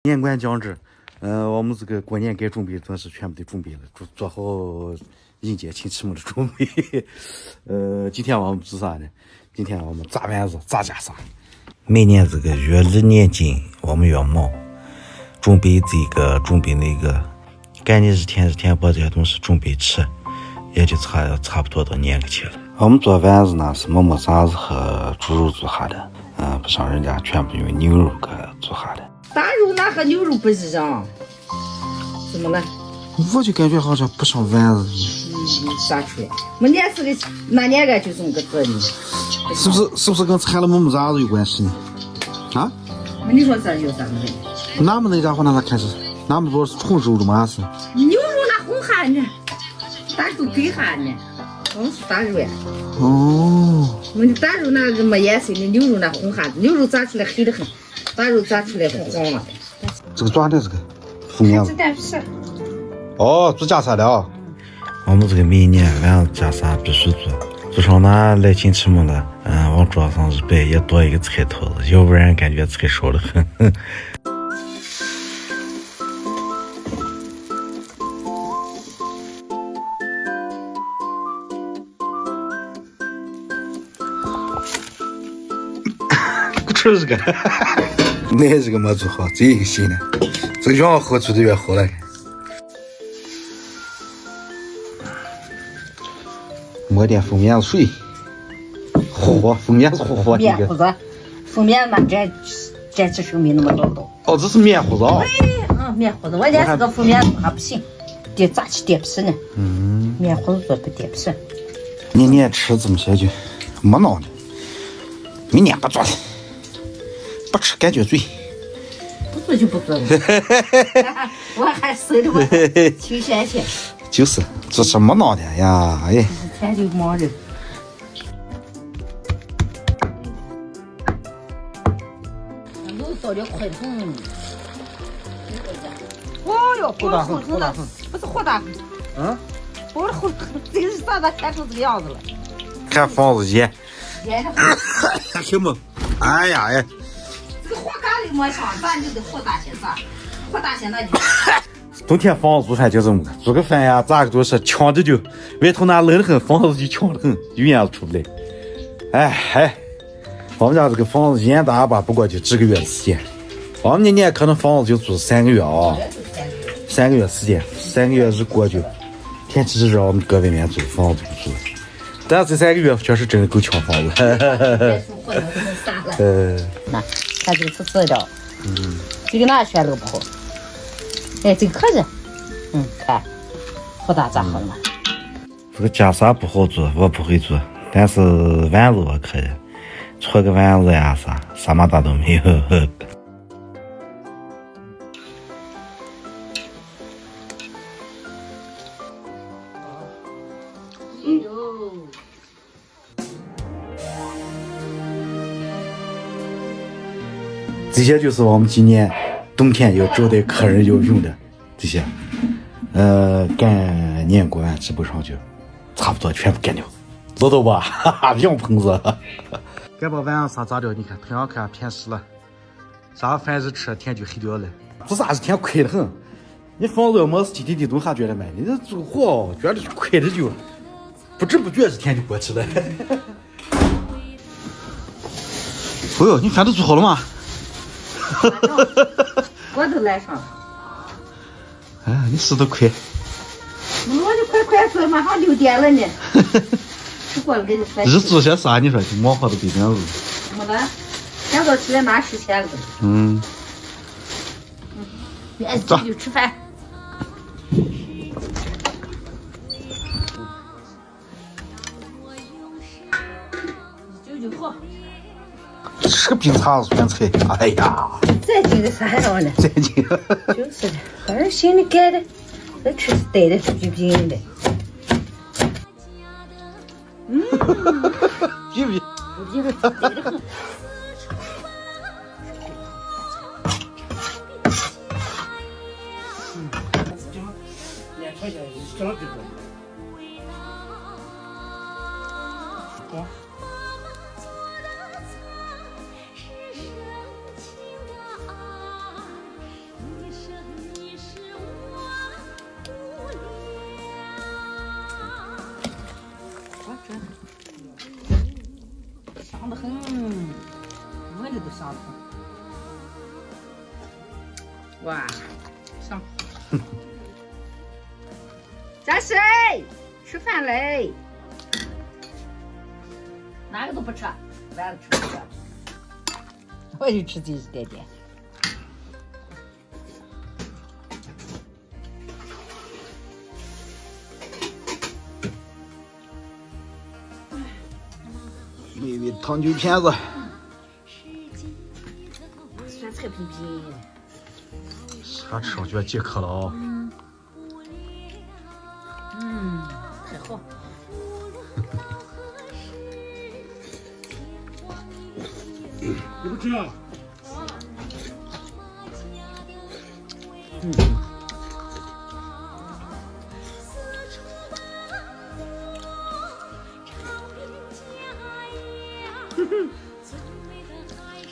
年关将至，我们这个过年该准备真是全部得准备了，做好迎接亲戚们的准备。今天我们是啥呢？今天我们炸丸子、炸家啥？每年这个越离年近，我们越忙，准备这个，准备那个，赶紧日天把这些东西准备吃，也就差不多到年个去了。我们做丸子呢是没啥子和猪肉做下的，不像人家全部用牛肉给做下的。大肉哪和牛肉不一样？怎么了？我就感觉好像不像丸子。啥出来？我年是个那年个就这么个做的。是不是跟馋了没啥子有关系呢？啊？你说这有啥子？哪么那家伙那开始，哪么多是纯肉的嘛是？牛肉那红汗呢？大肉给汗呢？我们是大肉呀。哦。我们大肉那个没颜色的，牛肉那红汗，牛肉炸出来黑的很，大肉炸出来黄黄了。这个抓的这个红面子。是。哦，做家啥的啊？我们这个每年丸子家啥必须做上那来亲戚们了，往桌上一摆也多一个菜头子，要不然感觉菜少得很。吃这个，那这个没做好，这个行了，这个越往后做的越好了。抹点蜂面水，火蜂面是火面糊子，蜂面嘛这其实没那么老道。哦，这是面糊子啊。面糊子，我家是个蜂面还不行，得炸起点皮呢。面糊子做不点皮。年吃这么些就没闹的，明年不做了，不吃感觉罪。不做就不做了，我还收着我挺闲去。就是这是没闹的呀，哎。天就忙着。都到了快桶。哦哟，火大很，不是火大很。我的后这个是咋的？看成这个样子了。看房子烟。行不？哎呀哎。这个火干的没上，咱就得火大些啥？火大些那就。冬天房子做饭就这么个，做个饭呀，咋个都是呛着就，外头那冷得很，房子就呛得很，永远出不来。哎，我们家这个房子严大吧，不过就几个月的时间。我们年可能房子就住3个月啊，3个月时间，3个月日过就，天气热我们搁外面住，房子不住。但是这3个月确实真的够呛房子。那看这个是色调，这个哪选都不好。哎，这个可以，看，火大咋好了嘛？这个家啥不好做，我不会做，但是丸子我可以，搓个丸子呀啥嘛大都没有。这些就是我们今年冬天要招待客人要用的这些，干年过完基本上就差不多全部干掉，知道吧？哈哈，两盆子。该把丸子啥炸掉？你看，太阳看偏湿了，啥饭日吃天就黑掉了。这啥是天快得很？你房子要没事天天都还觉得慢，你这做活觉得快的就不知不觉这天就过去了。哦哟，你饭都做好了吗？我都来上了。哎，你死得快。我就快做，马上6点了呢。吃过了给你快。日做些啥？你说就忙活的比这样子。没了，现在起来拿10钱了。走就吃饭。9好。吃个冰碴子酸菜，哎呀！再进个啥样呢？再进。就是的，反正心里干的，那吃带的出去冰的。比不比？不比了，带的很。哇，香。加水，吃饭嘞。哪个都不吃，丸子吃不了。我就吃这一点点。美味糖酒片子，酸菜平平。啥吃我觉得解渴了啊！太好。你不吃啊？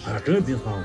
啊，真冰糖。